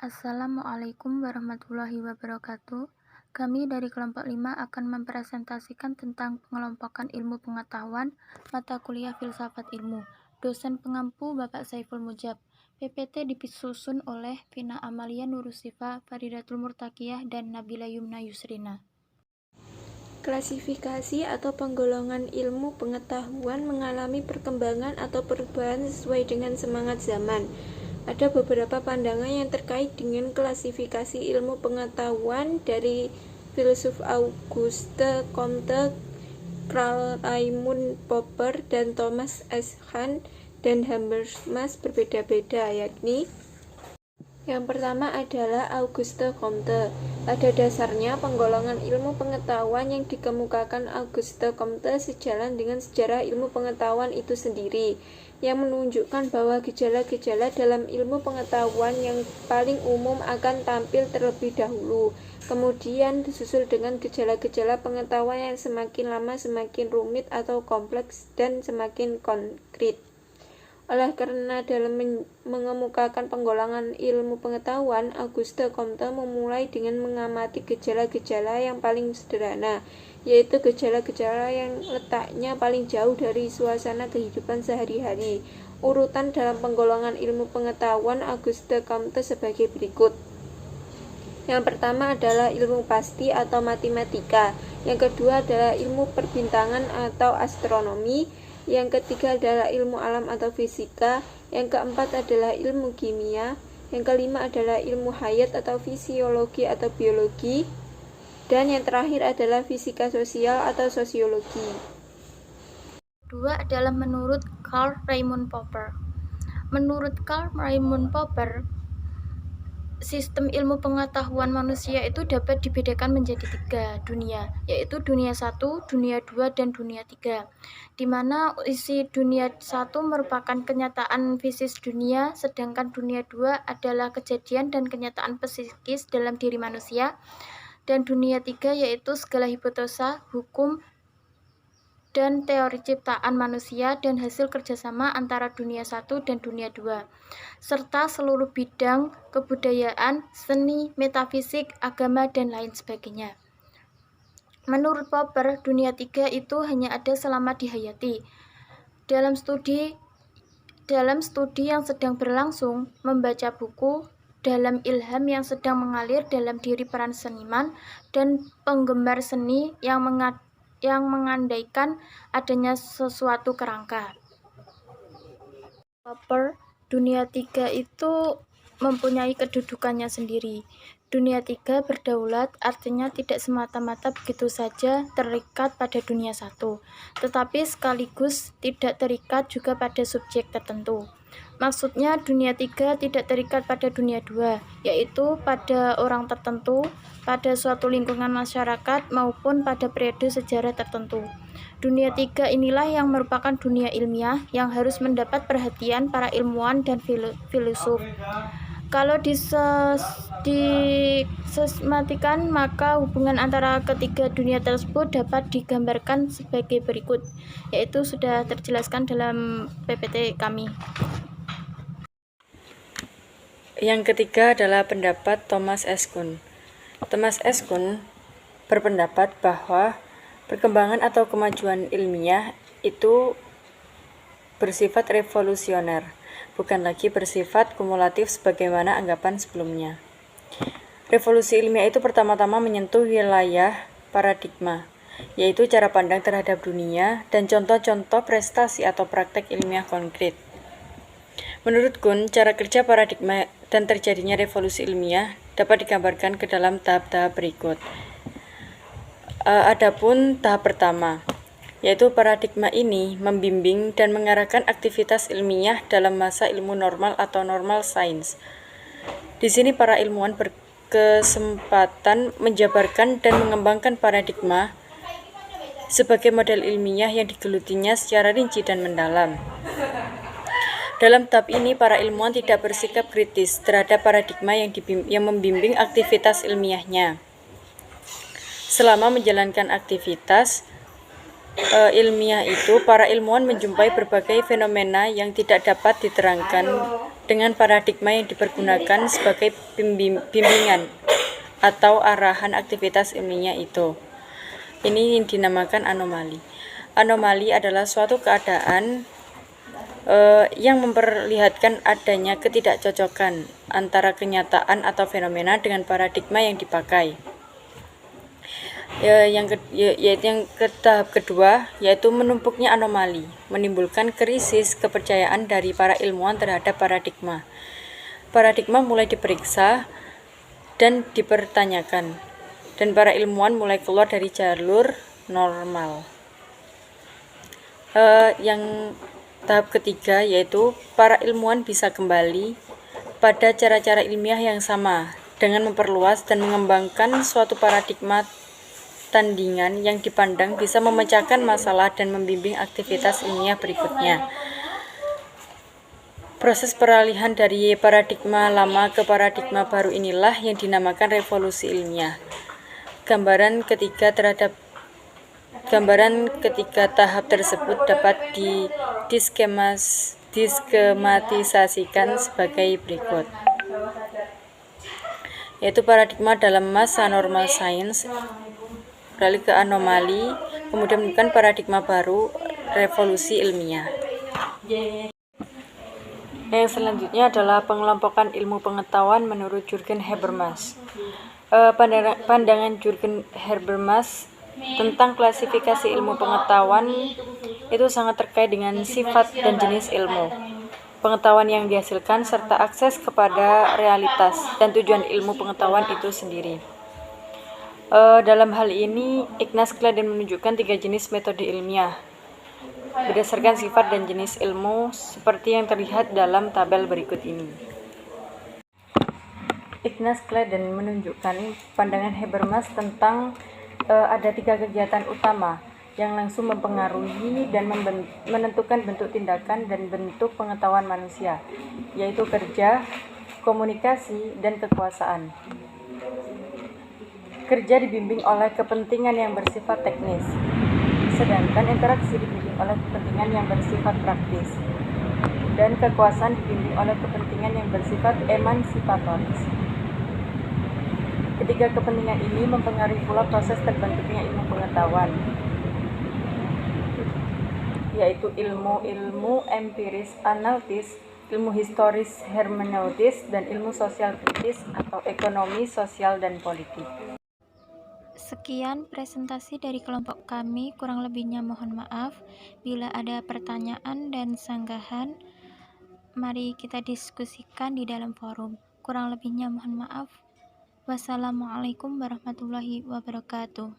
Assalamualaikum warahmatullahi wabarakatuh. Kami dari kelompok 5 akan mempresentasikan tentang pengelompokan ilmu pengetahuan mata kuliah filsafat ilmu. Dosen pengampu Bapak Saiful Mujab. PPT disusun oleh Vina Amalia Nurusifa, Faridatul Murtakiyah, dan Nabila Yumna Yusrina. Klasifikasi atau penggolongan ilmu pengetahuan mengalami perkembangan atau perubahan sesuai dengan semangat zaman. Ada beberapa pandangan yang terkait dengan klasifikasi ilmu pengetahuan dari filsuf Auguste Comte, Karl Raimund Popper, dan Thomas S. Hahn dan Habermas berbeda-beda, yakni yang pertama adalah Auguste Comte. Pada dasarnya, penggolongan ilmu pengetahuan yang dikemukakan Auguste Comte sejalan dengan sejarah ilmu pengetahuan itu sendiri, yang menunjukkan bahwa gejala-gejala dalam ilmu pengetahuan yang paling umum akan tampil terlebih dahulu, kemudian disusul dengan gejala-gejala pengetahuan yang semakin lama semakin rumit atau kompleks dan semakin konkret. Oleh karena dalam mengemukakan penggolongan ilmu pengetahuan, Auguste Comte memulai dengan mengamati gejala-gejala yang paling sederhana, yaitu gejala-gejala yang letaknya paling jauh dari suasana kehidupan sehari-hari. Urutan dalam penggolongan ilmu pengetahuan Auguste Comte sebagai berikut. Yang pertama adalah ilmu pasti atau matematika, yang kedua adalah ilmu perbintangan atau astronomi, yang ketiga adalah ilmu alam atau fisika, yang keempat adalah ilmu kimia, yang kelima adalah ilmu hayat atau fisiologi atau biologi, dan yang terakhir adalah fisika sosial atau sosiologi. Dua adalah menurut Karl Raimund Popper. Menurut Karl Raimund Popper, sistem ilmu pengetahuan manusia itu dapat dibedakan menjadi 3 dunia, yaitu dunia 1, dunia 2, dan dunia 3, di mana isi dunia 1 merupakan kenyataan fisik dunia, sedangkan dunia 2 adalah kejadian dan kenyataan psikis dalam diri manusia, dan dunia 3 yaitu segala hipotesa, hukum, dan teori ciptaan manusia dan hasil kerjasama antara dunia 1 dan dunia 2, serta seluruh bidang kebudayaan, seni, metafisik, agama, dan lain sebagainya. Menurut Popper, dunia 3 itu hanya ada selama dihayati. Dalam studi yang sedang berlangsung, membaca buku, dalam ilham yang sedang mengalir dalam diri peran seniman dan penggemar seni yang mengandaikan adanya sesuatu kerangka. Popper, dunia 3 itu mempunyai kedudukannya sendiri. Dunia 3 berdaulat, artinya tidak semata-mata begitu saja terikat pada dunia 1, tetapi sekaligus tidak terikat juga pada subjek tertentu. Maksudnya dunia 3 tidak terikat pada dunia 2, yaitu pada orang tertentu, pada suatu lingkungan masyarakat, maupun pada periode sejarah tertentu. Dunia 3 inilah yang merupakan dunia ilmiah yang harus mendapat perhatian para ilmuwan dan filsuf. Kalau disesmatikan, maka hubungan antara ketiga dunia tersebut dapat digambarkan sebagai berikut, yaitu sudah terjelaskan dalam PPT kami. Yang ketiga adalah pendapat Thomas S. Kuhn. Thomas S. Kuhn berpendapat bahwa perkembangan atau kemajuan ilmiah itu bersifat revolusioner, bukan lagi bersifat kumulatif sebagaimana anggapan sebelumnya. Revolusi ilmiah itu pertama-tama menyentuh wilayah paradigma, yaitu cara pandang terhadap dunia dan contoh-contoh prestasi atau praktek ilmiah konkret. Menurut Kuhn, cara kerja paradigma dan terjadinya revolusi ilmiah dapat digambarkan ke dalam tahap-tahap berikut. Adapun tahap pertama, yaitu paradigma ini membimbing dan mengarahkan aktivitas ilmiah dalam masa ilmu normal atau normal science. Di sini para ilmuwan berkesempatan menjabarkan dan mengembangkan paradigma sebagai model ilmiah yang digelutinya secara rinci dan mendalam. Dalam tahap ini, para ilmuwan tidak bersikap kritis terhadap paradigma yang membimbing aktivitas ilmiahnya. Selama menjalankan aktivitas ilmiah itu, para ilmuwan menjumpai berbagai fenomena yang tidak dapat diterangkan dengan paradigma yang dipergunakan sebagai bimbingan atau arahan aktivitas ilmiah itu. Ini yang dinamakan anomali. Anomali adalah suatu keadaan yang memperlihatkan adanya ketidakcocokan antara kenyataan atau fenomena dengan paradigma yang dipakai. Yang ke tahap kedua yaitu menumpuknya anomali, menimbulkan krisis kepercayaan dari para ilmuwan terhadap paradigma. Paradigma mulai diperiksa dan dipertanyakan, dan para ilmuwan mulai keluar dari jalur normal. Yang tahap ketiga yaitu para ilmuwan bisa kembali pada cara-cara ilmiah yang sama dengan memperluas dan mengembangkan suatu paradigma tandingan yang dipandang bisa memecahkan masalah dan membimbing aktivitas ilmiah berikutnya. Proses peralihan dari paradigma lama ke paradigma baru inilah yang dinamakan revolusi ilmiah. Gambaran ketiga tahap tersebut dapat diskematisasikan sebagai berikut, yaitu paradigma dalam masa normal sains, beralih ke anomali, kemudian menemukan paradigma baru, revolusi ilmiah. Yang selanjutnya adalah pengelompokan ilmu pengetahuan menurut Jürgen Habermas. Pandangan Jürgen Habermas tentang klasifikasi ilmu pengetahuan itu sangat terkait dengan sifat dan jenis ilmu pengetahuan yang dihasilkan serta akses kepada realitas dan tujuan ilmu pengetahuan itu sendiri. Dalam hal ini, Ignaz Claden menunjukkan 3 jenis metode ilmiah berdasarkan sifat dan jenis ilmu seperti yang terlihat dalam tabel berikut ini. Ignaz Claden menunjukkan pandangan Habermas tentang ada 3 kegiatan utama yang langsung mempengaruhi dan menentukan bentuk tindakan dan bentuk pengetahuan manusia, yaitu kerja, komunikasi, dan kekuasaan. Kerja dibimbing oleh kepentingan yang bersifat teknis, sedangkan interaksi dibimbing oleh kepentingan yang bersifat praktis, dan kekuasaan dibimbing oleh kepentingan yang bersifat emansipatoris. Ketiga kepentingan ini mempengaruhi pula proses terbentuknya ilmu pengetahuan, yaitu ilmu empiris analitis, ilmu historis hermeneutis, dan ilmu sosial kritis atau ekonomi sosial dan politik. Sekian presentasi dari kelompok kami, kurang lebihnya mohon maaf. Bila ada pertanyaan dan sanggahan, mari kita diskusikan di dalam forum. Kurang lebihnya mohon maaf. Wassalamualaikum warahmatullahi wabarakatuh.